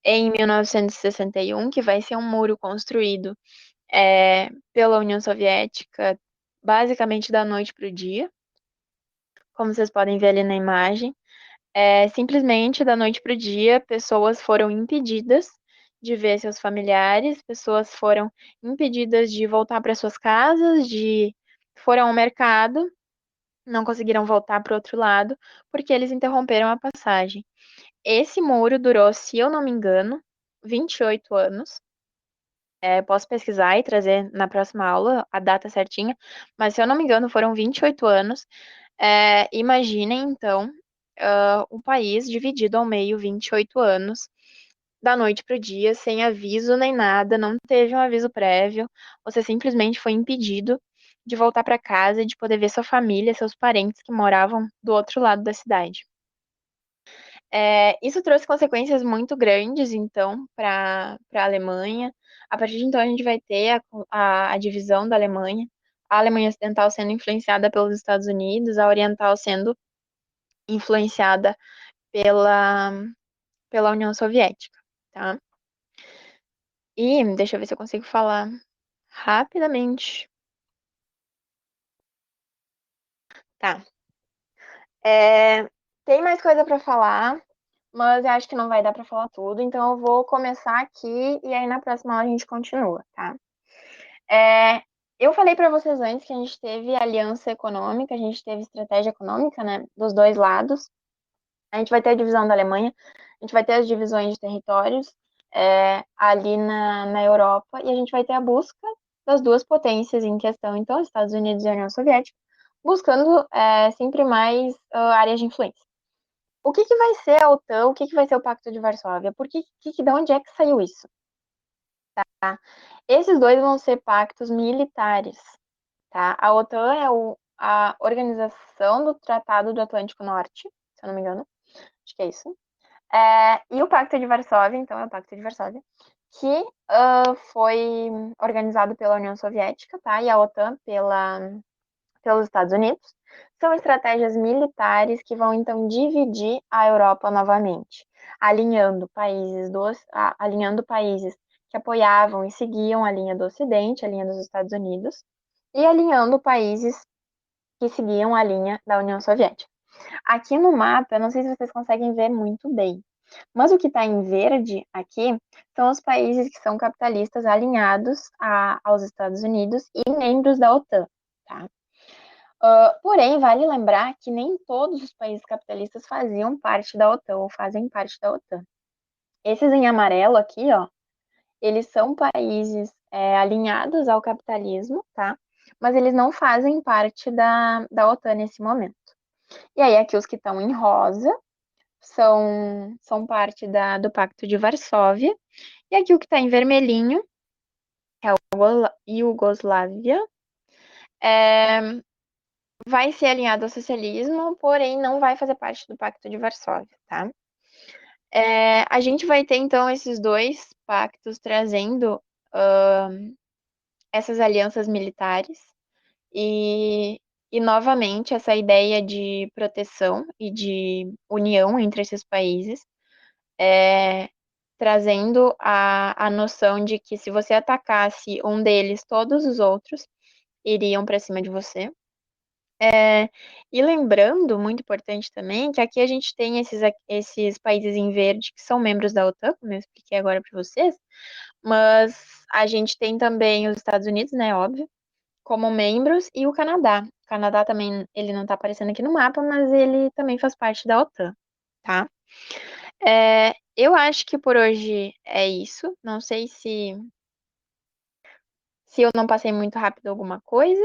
em 1961, que vai ser um muro construído pela União Soviética, basicamente da noite para o dia, como vocês podem ver ali na imagem. Simplesmente da noite para o dia, pessoas foram impedidas de ver seus familiares, pessoas foram impedidas de voltar para suas casas, foram ao mercado, não conseguiram voltar para o outro lado, porque eles interromperam a passagem. esse muro durou, se eu não me engano, 28 anos. Posso pesquisar e trazer na próxima aula a data certinha, mas se eu não me engano, foram 28 anos. Imaginem, então, um país dividido ao meio, 28 anos, da noite para o dia, sem aviso nem nada, não teve um aviso prévio, você simplesmente foi impedido de voltar para casa e de poder ver sua família, seus parentes que moravam do outro lado da cidade. Isso trouxe consequências muito grandes, então, para a Alemanha. A partir de então, a gente vai ter a divisão da Alemanha, a Alemanha Ocidental sendo influenciada pelos Estados Unidos, a Oriental sendo influenciada pela, pela União Soviética, tá? E deixa eu ver se eu consigo falar rapidamente. Tá. É, tem mais coisa para falar, mas eu acho que não vai dar para falar tudo, então eu vou começar aqui e aí na próxima aula a gente continua, tá? É, eu falei para vocês antes que a gente teve aliança econômica, a gente teve estratégia econômica, né, dos dois lados. A gente vai ter a divisão da Alemanha, a gente vai ter as divisões de territórios ali na Europa, e a gente vai ter a busca das duas potências em questão, então, Estados Unidos e a União Soviética, buscando sempre mais áreas de influência. O que que vai ser a OTAN? O que que vai ser o Pacto de Varsóvia? De onde é que saiu isso? Esses dois vão ser pactos militares, tá? A OTAN é a Organização do Tratado do Atlântico Norte, se eu não me engano, acho que é isso. E o Pacto de Varsóvia, então, é o Pacto de Varsóvia, que foi organizado pela União Soviética, tá? E a OTAN pelos Estados Unidos. São estratégias militares que vão, então, dividir a Europa novamente, alinhando países que apoiavam e seguiam a linha do Ocidente, a linha dos Estados Unidos, e alinhando países que seguiam a linha da União Soviética. Aqui no mapa, eu não sei se vocês conseguem ver muito bem, mas o que está em verde aqui são os países que são capitalistas alinhados aos Estados Unidos e membros da OTAN, tá? Porém, vale lembrar que nem todos os países capitalistas faziam parte da OTAN ou fazem parte da OTAN. Esses em amarelo aqui, ó, eles são países alinhados ao capitalismo, tá? Mas eles não fazem parte da OTAN nesse momento. E aí, aqui os que estão em rosa são parte do Pacto de Varsóvia. E aqui o que está em vermelhinho é a Iugoslávia. Vai ser alinhado ao socialismo, porém não vai fazer parte do Pacto de Varsóvia, tá? A gente vai ter, então, esses dois pactos trazendo essas alianças militares e, novamente, essa ideia de proteção e de união entre esses países, trazendo a noção de que se você atacasse um deles, todos os outros iriam para cima de você. E lembrando, muito importante também, que aqui a gente tem esses países em verde que são membros da OTAN, como eu expliquei agora para vocês, mas a gente tem também os Estados Unidos, né, óbvio, como membros, e o Canadá. O Canadá também, ele não está aparecendo aqui no mapa, mas ele também faz parte da OTAN, tá? Eu acho que por hoje é isso. Não sei se eu não passei muito rápido alguma coisa.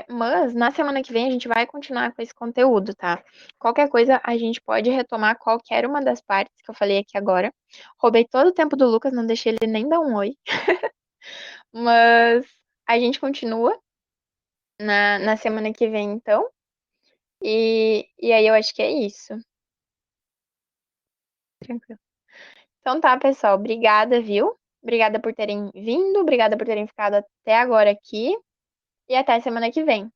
Mas na semana que vem a gente vai continuar com esse conteúdo, tá? Qualquer coisa a gente pode retomar qualquer uma das partes que eu falei aqui agora. Roubei todo o tempo do Lucas, não deixei ele nem dar um oi. Mas a gente continua na semana que vem, então. E aí eu acho que é isso. Tranquilo. Então tá, pessoal. Obrigada, viu? Obrigada por terem vindo, obrigada por terem ficado até agora aqui. E até semana que vem.